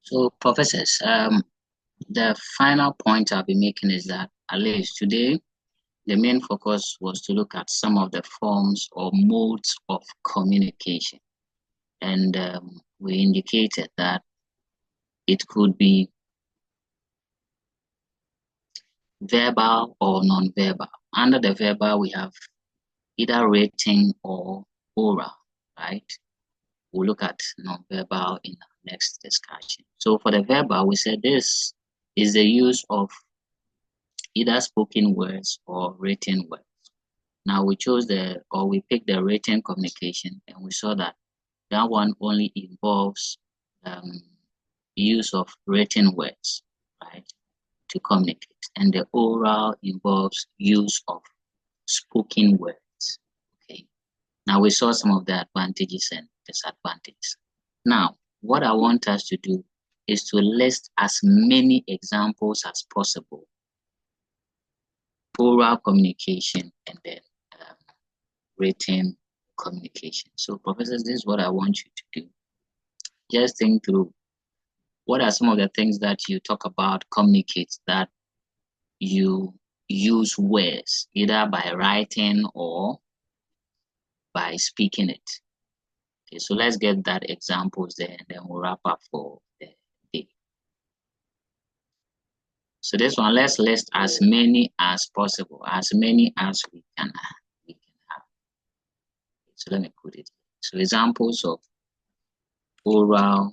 So, professors, the final point I'll be making is that at least today, the main focus was to look at some of the forms or modes of communication. And we indicated that it could be verbal or non-verbal. Under the verbal, we have either written or oral, right? We'll look at non-verbal in our next discussion. So for the verbal, we said this is the use of either spoken words or written words. Now we we picked the written communication, and we saw that that one only involves use of written words, right, to communicate. And the oral involves use of spoken words. Okay. Now we saw some of the advantages and disadvantages. Now, what I want us to do is to list as many examples as possible. Oral communication and then written communication. So, professors, this is what I want you to do. Just think through what are some of the things that you talk about communicates that you use words either by writing or by speaking it. Okay, so let's get that examples there and then we'll wrap up for the day. So this one, let's list as many as possible, as many as we can have. So let me put it. So examples of oral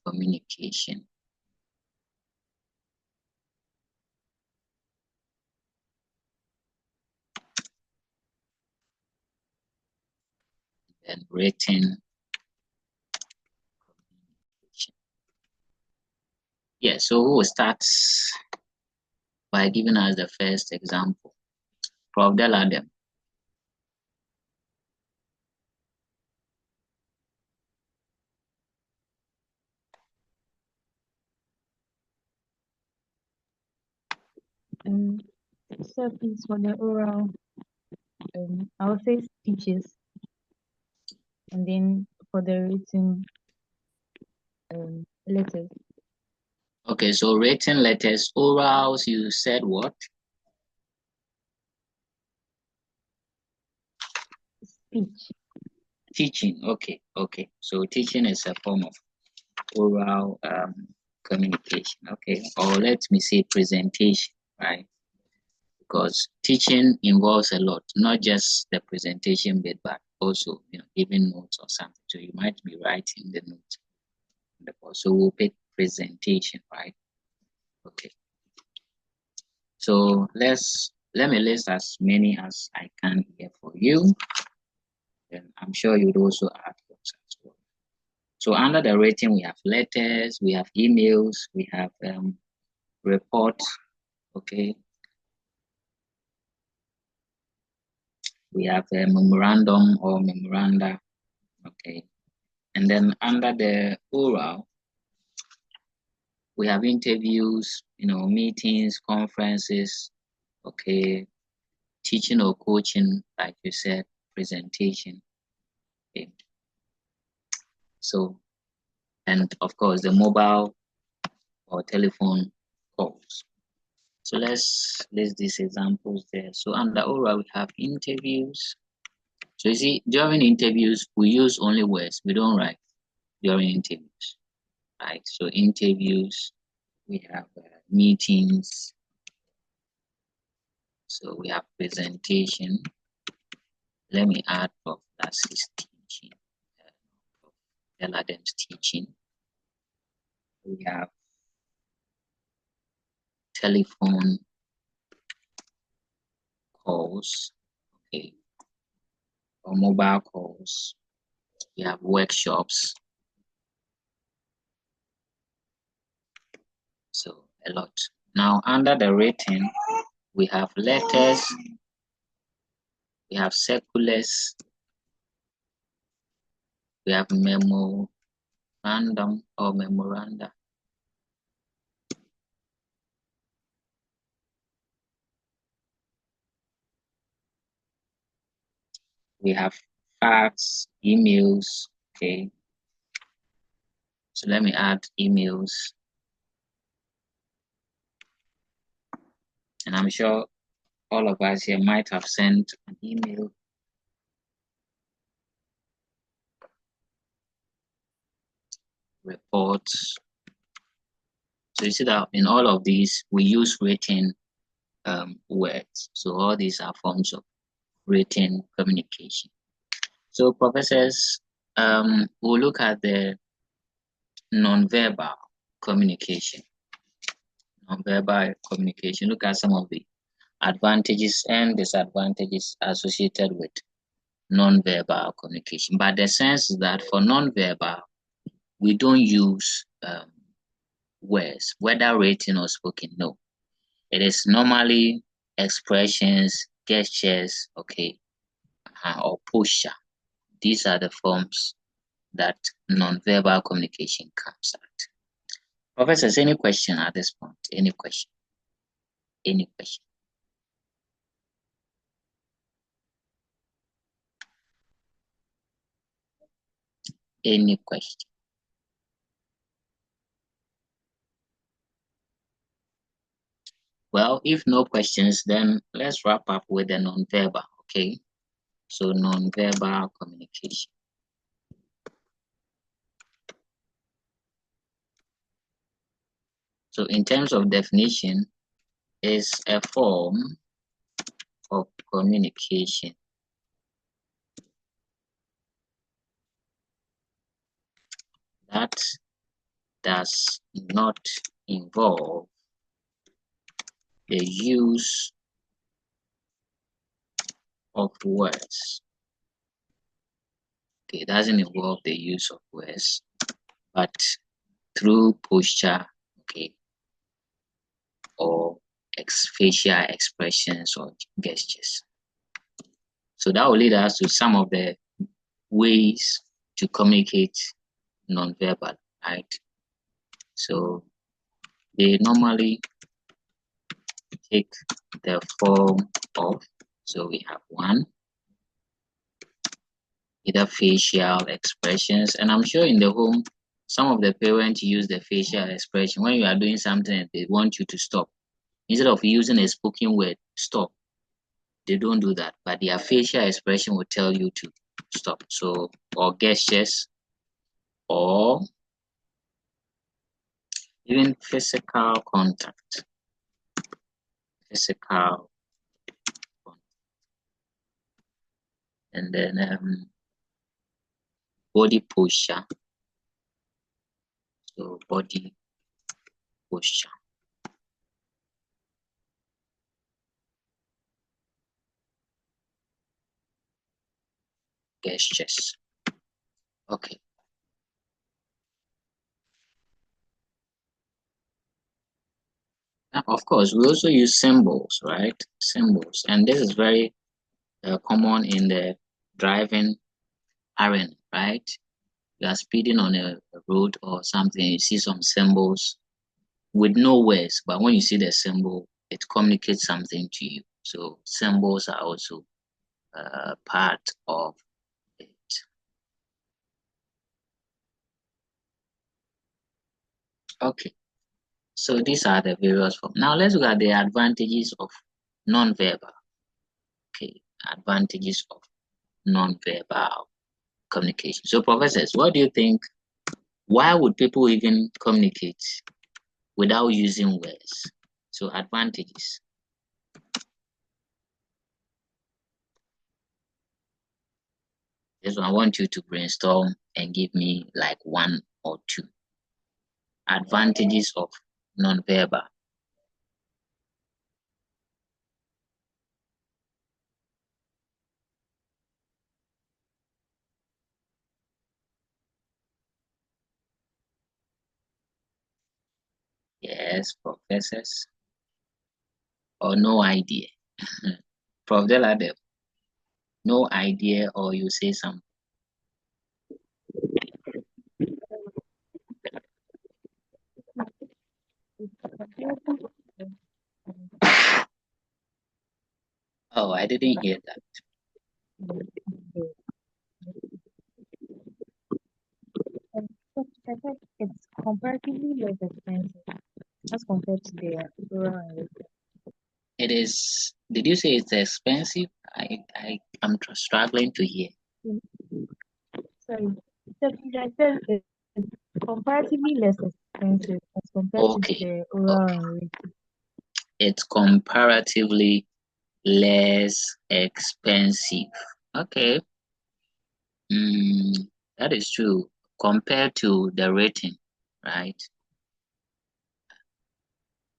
communication. And written communication. Yeah, so we'll start by giving us the first example. Prof. Deladem. So please for the oral, I would say speeches, and then for the written letters. Okay, so written letters, orals, you said what? Speech. Teaching, okay. So teaching is a form of oral communication, okay. Or let me say presentation, right? Because teaching involves a lot, not just the presentation bit, but also giving notes or something. So you might be writing the notes. So we'll pick presentation, right? Okay. So let me list as many as I can here for you. And I'm sure you'd also add yours as well. So under the rating, we have letters, we have emails, we have reports, okay. We have a memorandum or memoranda, okay. And then under the oral, we have interviews, meetings, conferences, okay, teaching or coaching, like you said, presentation. Okay. So, and of course, the mobile or telephone calls. So let's list these examples there. So under oral, we have interviews. So you see, during interviews, we use only words. We don't write during interviews, right? So interviews, we have meetings. So we have presentation. Let me add Prof. Lassy's teaching, Prof. Deladem's teaching. We have telephone calls, okay, or mobile calls. We have workshops. So a lot. Now under the written, we have letters, we have circulars, we have memorandum or memoranda. We have fax, emails, okay. So let me add emails. And I'm sure all of us here might have sent an email. Reports. So you see that in all of these, we use written words. So all these are forms of written communication. So professors, we'll look at the non-verbal communication. Non-verbal communication. Look at some of the advantages and disadvantages associated with non-verbal communication. But the sense is that for non-verbal, we don't use words, whether written or spoken. No, it is normally expressions, gestures, okay, or posture. These are the forms that non-verbal communication comes at. Professors, any question at this point? Any question? Any question? Any question? Well, if no questions, then let's wrap up with the non-verbal, okay? So non-verbal communication. So in terms of definition, is a form of communication that does not involve the use of words. Okay, it doesn't involve the use of words, but through posture, okay, or facial expressions or gestures. So that will lead us to some of the ways to communicate non-verbal, right? So they normally take the form of, so we have one, either facial expressions, and I'm sure in the home, some of the parents use the facial expression when you are doing something and they want you to stop. Instead of using a spoken word, stop. They don't do that, but their facial expression will tell you to stop. So, or gestures, or even physical contact. Physical contact. And then body posture. So body posture. Gestures. Okay. Now, of course, we also use symbols, right? Symbols. And this is very common in the driving arena, right? You are speeding on a road or something, you see some symbols with no words, but when you see the symbol, it communicates something to you. So symbols are also part of it. Okay, so these are the various forms. Now let's look at the advantages of non-verbal. Okay, advantages of non-verbal communication. So professors, what do you think? Why would people even communicate without using words? So advantages. This one, I want you to brainstorm and give me like one or two. Advantages of non-verbal. Yes, professors. Or no idea. Prof. Deladeb, no idea, or you say something. Oh, I didn't hear that. It's comparatively less expensive as compared to the oral and written. It is. Did you say it's expensive? I'm struggling to hear. Sorry. So I said it's comparatively less expensive as compared to Okay. the oral and written. It's comparatively less expensive. Okay. That is true compared to the rating, right?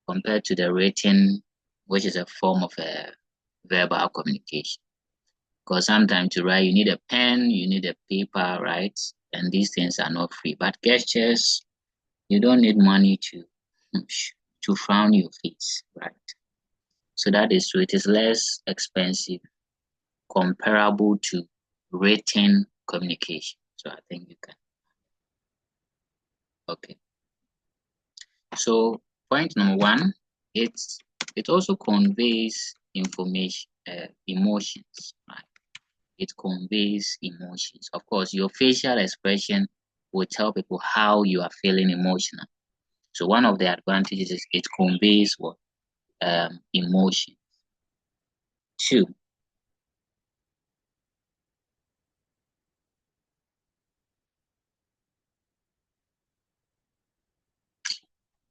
Compared to the rating, which is a form of a verbal communication. Because sometimes to write, you need a pen, you need a paper, right? And these things are not free. But gestures, you don't need money to frown your face, right? So that is true. It is less expensive, comparable to written communication. So I think you can. Okay. So point number one, it also conveys information, emotions, right? It conveys emotions. Of course, your facial expression will tell people how you are feeling emotional. So one of the advantages is it conveys what emotion. Two,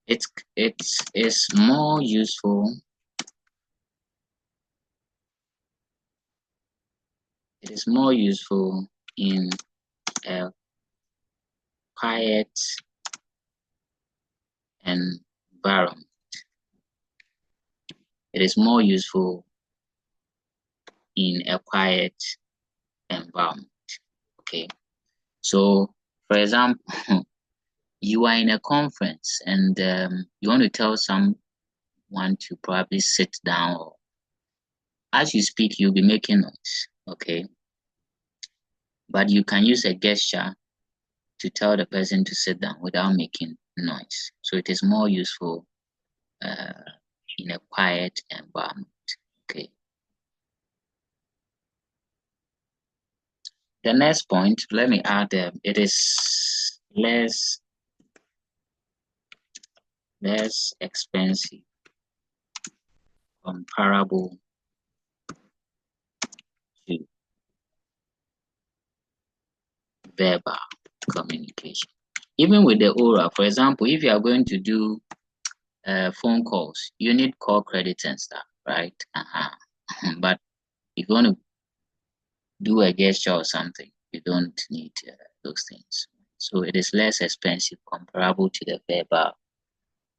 it's more useful. It is more useful in a quiet environment. It is more useful in a quiet environment. Okay. So, for example, you are in a conference and you want to tell someone to probably sit down. Or as you speak, you'll be making noise. Okay. But you can use a gesture to tell the person to sit down without making noise. So it is more useful in a quiet environment. Okay. The next point, let me add, it is less expensive, comparable to verbal communication. Even with the oral, for example, if you are going to do phone calls, you need call credits and stuff, right? But if you want to do a gesture or something, you don't need those things. So it is less expensive comparable to the verbal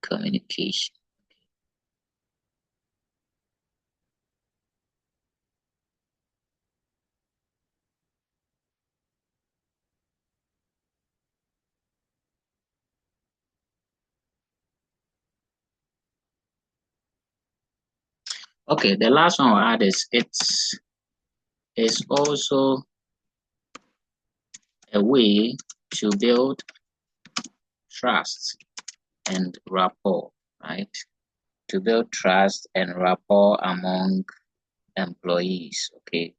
communication. Okay, the last one I'll add is it's also a way to build trust and rapport, right? To build trust and rapport among employees, okay?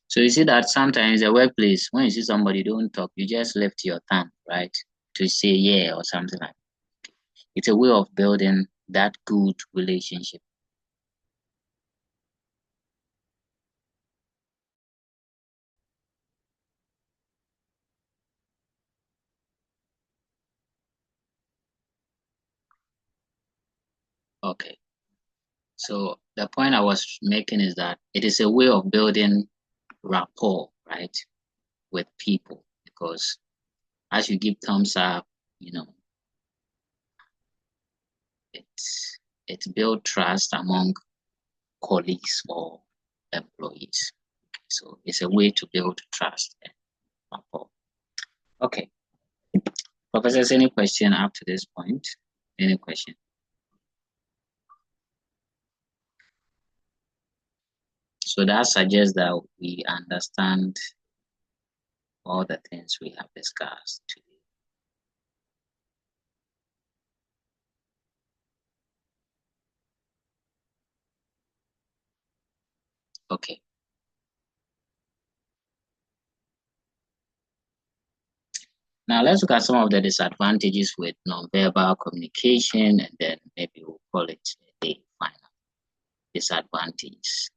So you see that sometimes in the workplace, when you see somebody don't talk, you just lift your thumb, right? To say yeah or something like that. It's a way of building that good relationship. Okay. So the point I was making is that it is a way of building rapport, right, with people, because as you give thumbs up, you know, it builds trust among colleagues or employees. So it's a way to build trust and rapport. Okay. Professors, any question up to this point? Any question? So that suggests that we understand all the things we have discussed today. Okay. Now let's look at some of the disadvantages with nonverbal communication, and then maybe we'll call it a final disadvantage.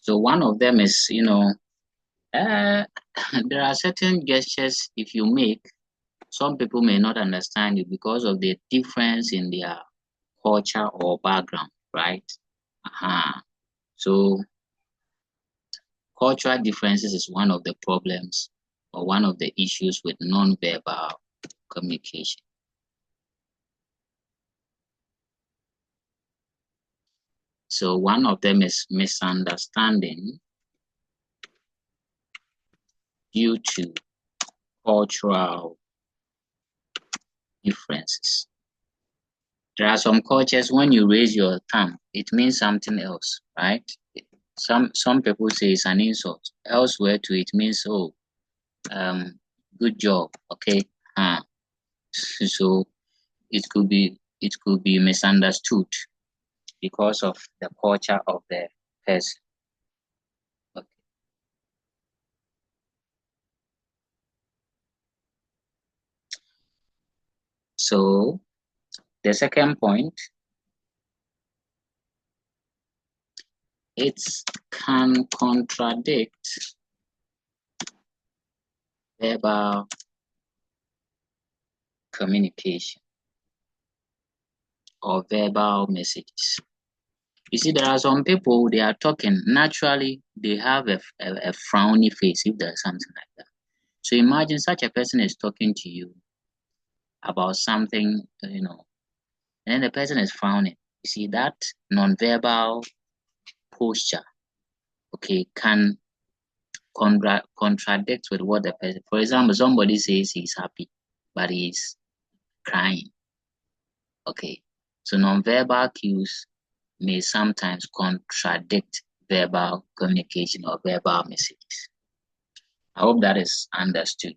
So one of them is, there are certain gestures if you make, some people may not understand you because of the difference in their culture or background, right? So cultural differences is one of the problems or one of the issues with non-verbal communication. So one of them is misunderstanding due to cultural differences. There are some cultures when you raise your thumb, it means something else, right? Some people say it's an insult. Elsewhere too, it means, oh, good job, okay? So it could be misunderstood because of the culture of the person. Okay. So the second point, it can contradict verbal communication or verbal messages. You see, there are some people, they are talking, naturally, they have a frowny face if there's something like that. So imagine such a person is talking to you about something, and then the person is frowning. You see, that non-verbal posture, okay, can contradict with what the person, for example, somebody says he's happy, but he's crying. Okay, so non-verbal cues may sometimes contradict verbal communication or verbal messages. I hope that is understood.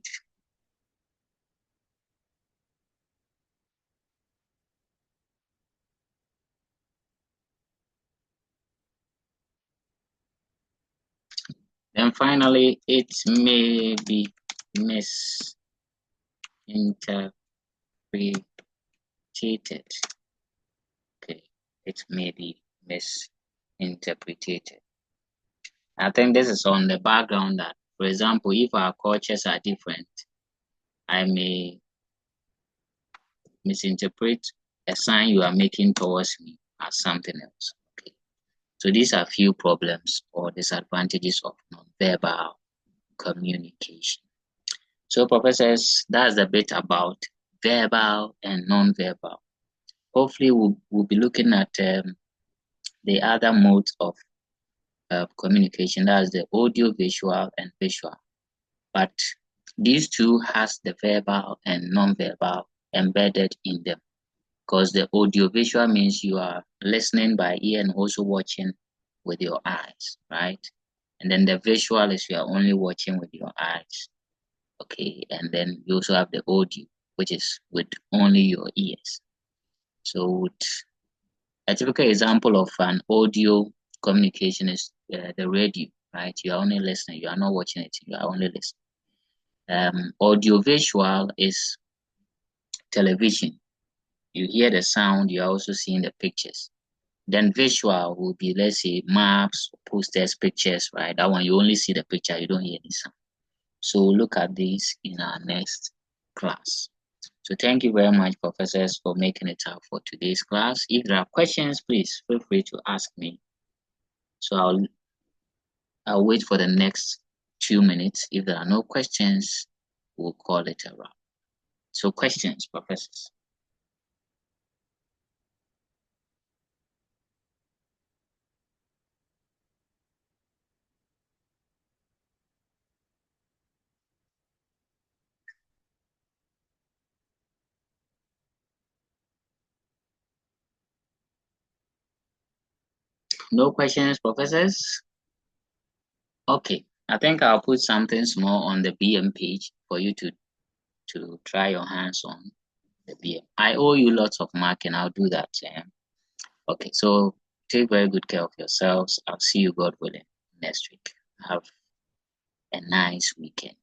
Then finally, it may be misinterpreted. Okay, it may be misinterpreted. I think this is on the background that, for example, if our cultures are different, I may misinterpret a sign you are making towards me as something else. Okay. So these are few problems or disadvantages of non-verbal communication. So professors, that's a bit about verbal and non-verbal. Hopefully we'll be looking at the other modes of communication, that's the audio, visual, and visual. But these two has the verbal and non-verbal embedded in them, because the audio visual means you are listening by ear and also watching with your eyes, right? And then the visual is you are only watching with your eyes. Okay, and then you also have the audio, which is with only your ears. So a typical example of an audio communication is the radio, right? You are only listening, you are not watching it, you are only listening. Audio visual is television. You hear the sound, you're also seeing the pictures. Then visual will be, let's say, maps, posters, pictures, right? That one, you only see the picture, you don't hear the sound. So look at this in our next class. So thank you very much, professors, for making it out for today's class. If there are questions, please feel free to ask me. So I'll wait for the next 2 minutes. If there are no questions, we'll call it a wrap. So questions, professors. No questions, professors? Okay, I think I'll put something small on the BM page for you to try your hands on. the BM. I owe you lots of marking. I'll do that. Okay, so take very good care of yourselves. I'll see you, God willing, next week. Have a nice weekend.